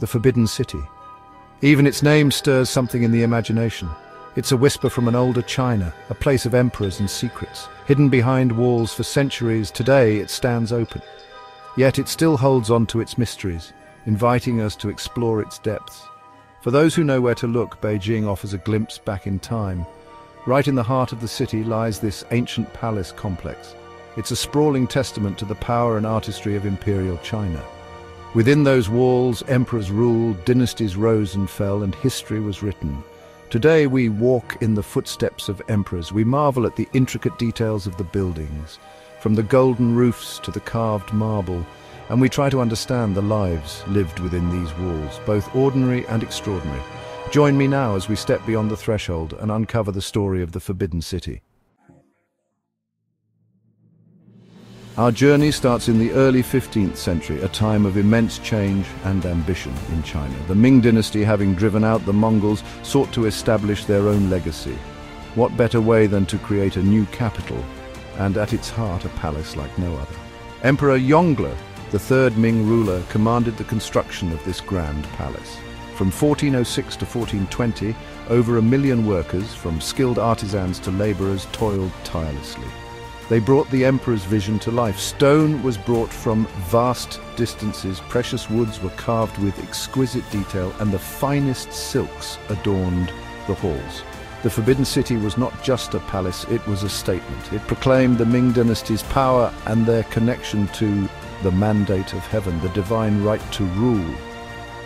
the Forbidden City. Even its name stirs something in the imagination. It's a whisper from an older China, a place of emperors and secrets. Hidden behind walls for centuries, today it stands open. Yet it still holds on to its mysteries, inviting us to explore its depths. For those who know where to look, Beijing offers a glimpse back in time. Right in the heart of the city lies this ancient palace complex. It's a sprawling testament to the power and artistry of Imperial China. Within those walls, emperors ruled, dynasties rose and fell, and history was written. Today we walk in the footsteps of emperors. We marvel at the intricate details of the buildings, from the golden roofs to the carved marble, and we try to understand the lives lived within these walls, both ordinary and extraordinary. Join me now as we step beyond the threshold and uncover the story of the Forbidden City. Our journey starts in the early 15th century, a time of immense change and ambition in China. The Ming Dynasty, having driven out the Mongols, sought to establish their own legacy. What better way than to create a new capital, and at its heart a palace like no other. Emperor Yongle, the third Ming ruler, commanded the construction of this grand palace. From 1406 to 1420, over 1 million workers, from skilled artisans to laborers, toiled tirelessly. They brought the emperor's vision to life. Stone was brought from vast distances, precious woods were carved with exquisite detail, and the finest silks adorned the halls. The Forbidden City was not just a palace, it was a statement. It proclaimed the Ming Dynasty's power and their connection to the mandate of heaven, the divine right to rule.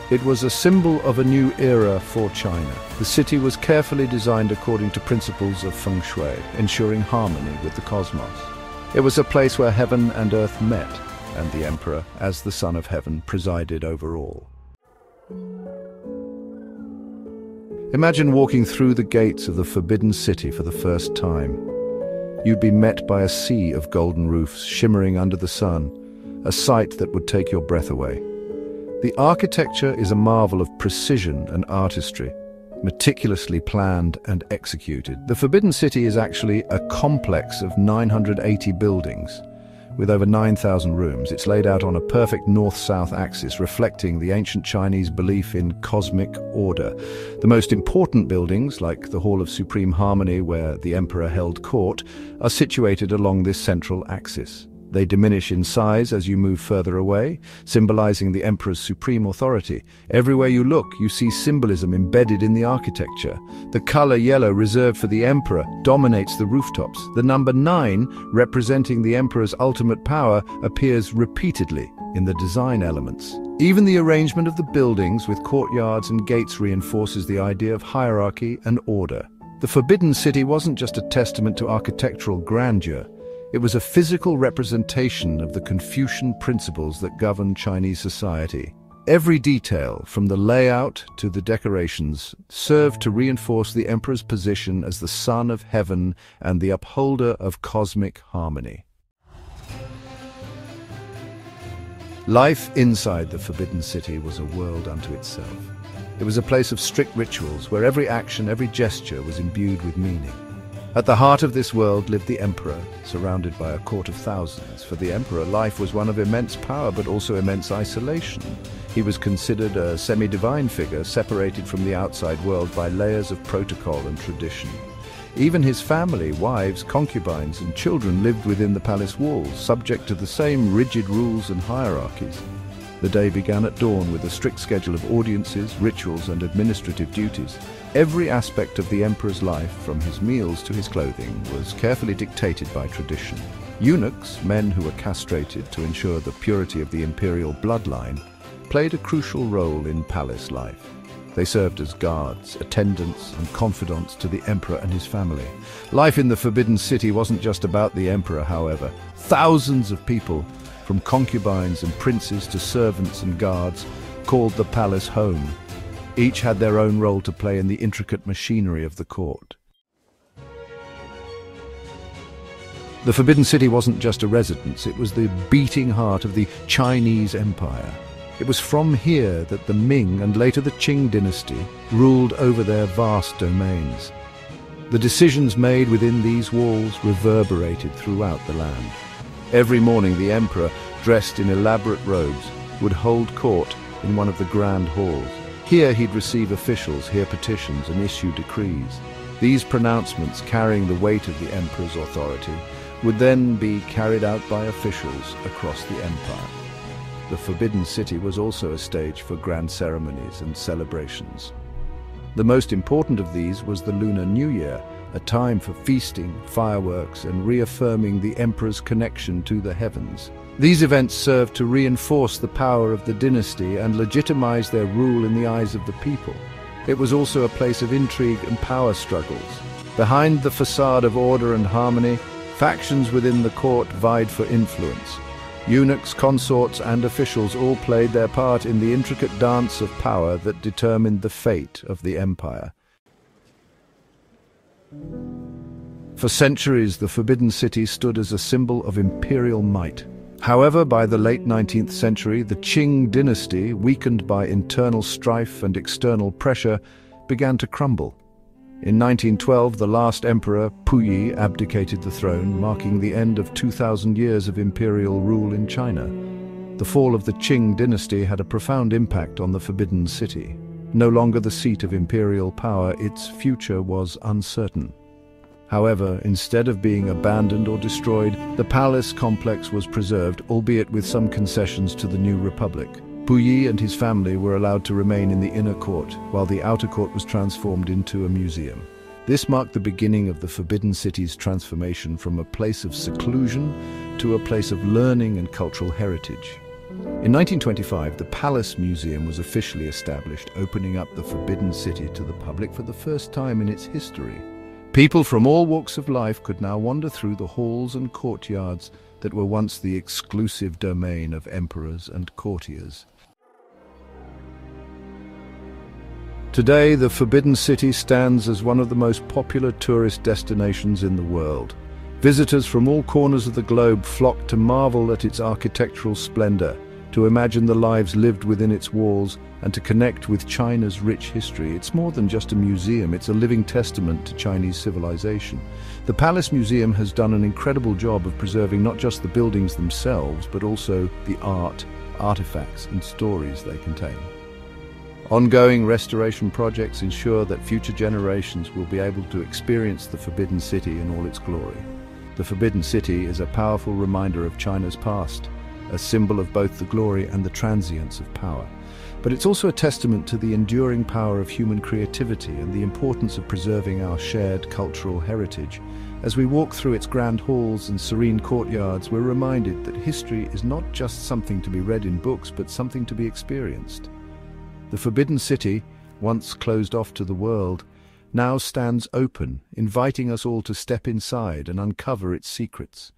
It was a symbol of a new era for China. The city was carefully designed according to principles of feng shui, ensuring harmony with the cosmos. It was a place where heaven and earth met, and the emperor, as the son of heaven, presided over all. Imagine walking through the gates of the Forbidden City for the first time. You'd be met by a sea of golden roofs shimmering under the sun, a sight that would take your breath away. The architecture is a marvel of precision and artistry, meticulously planned and executed. The Forbidden City is actually a complex of 980 buildings, with over 9,000 rooms. It's laid out on a perfect north-south axis, reflecting the ancient Chinese belief in cosmic order. The most important buildings, like the Hall of Supreme Harmony, where the emperor held court, are situated along this central axis. They diminish in size as you move further away, symbolizing the emperor's supreme authority. Everywhere you look, you see symbolism embedded in the architecture. The color yellow, reserved for the emperor, dominates the rooftops. The number 9, representing the emperor's ultimate power, appears repeatedly in the design elements. Even the arrangement of the buildings with courtyards and gates reinforces the idea of hierarchy and order. The Forbidden City wasn't just a testament to architectural grandeur. It was a physical representation of the Confucian principles that govern Chinese society. Every detail, from the layout to the decorations, served to reinforce the emperor's position as the son of heaven and the upholder of cosmic harmony. Life inside the Forbidden City was a world unto itself. It was a place of strict rituals where every action, every gesture was imbued with meaning. At the heart of this world lived the emperor, surrounded by a court of thousands. For the emperor, life was one of immense power, but also immense isolation. He was considered a semi-divine figure, separated from the outside world by layers of protocol and tradition. Even his family, wives, concubines, and children lived within the palace walls, subject to the same rigid rules and hierarchies. The day began at dawn with a strict schedule of audiences, rituals, and administrative duties. Every aspect of the emperor's life, from his meals to his clothing, was carefully dictated by tradition. Eunuchs, men who were castrated to ensure the purity of the imperial bloodline, played a crucial role in palace life. They served as guards, attendants, and confidants to the emperor and his family. Life in the Forbidden City wasn't just about the emperor, however. Thousands of people, from concubines and princes to servants and guards, called the palace home. Each had their own role to play in the intricate machinery of the court. The Forbidden City wasn't just a residence, it was the beating heart of the Chinese Empire. It was from here that the Ming and later the Qing dynasty ruled over their vast domains. The decisions made within these walls reverberated throughout the land. Every morning the emperor, dressed in elaborate robes, would hold court, in one of the grand halls. Here he'd receive officials, hear petitions, and issue decrees. These pronouncements, carrying the weight of the emperor's authority, would then be carried out by officials across the empire. The Forbidden City was also a stage for grand ceremonies and celebrations. The most important of these was the Lunar New Year, a time for feasting, fireworks, and reaffirming the emperor's connection to the heavens. These events served to reinforce the power of the dynasty and legitimize their rule in the eyes of the people. It was also a place of intrigue and power struggles. Behind the facade of order and harmony, factions within the court vied for influence. Eunuchs, consorts, and officials all played their part in the intricate dance of power that determined the fate of the empire. For centuries, the Forbidden City stood as a symbol of imperial might. However, by the late 19th century, the Qing dynasty, weakened by internal strife and external pressure, began to crumble. In 1912, the last emperor, Puyi, abdicated the throne, marking the end of 2,000 years of imperial rule in China. The fall of the Qing dynasty had a profound impact on the Forbidden City. No longer the seat of imperial power, its future was uncertain. However, instead of being abandoned or destroyed, the palace complex was preserved, albeit with some concessions to the new republic. Puyi and his family were allowed to remain in the inner court, while the outer court was transformed into a museum. This marked the beginning of the Forbidden City's transformation from a place of seclusion to a place of learning and cultural heritage. In 1925, the Palace Museum was officially established, opening up the Forbidden City to the public for the first time in its history. People from all walks of life could now wander through the halls and courtyards that were once the exclusive domain of emperors and courtiers. Today, the Forbidden City stands as one of the most popular tourist destinations in the world. Visitors from all corners of the globe flock to marvel at its architectural splendor, to imagine the lives lived within its walls, and to connect with China's rich history. It's more than just a museum, it's a living testament to Chinese civilization. The Palace Museum has done an incredible job of preserving not just the buildings themselves, but also the art, artifacts, and stories they contain. Ongoing restoration projects ensure that future generations will be able to experience the Forbidden City in all its glory. The Forbidden City is a powerful reminder of China's past, a symbol of both the glory and the transience of power. But it's also a testament to the enduring power of human creativity and the importance of preserving our shared cultural heritage. As we walk through its grand halls and serene courtyards, we're reminded that history is not just something to be read in books, but something to be experienced. The Forbidden City, once closed off to the world, now stands open, inviting us all to step inside and uncover its secrets.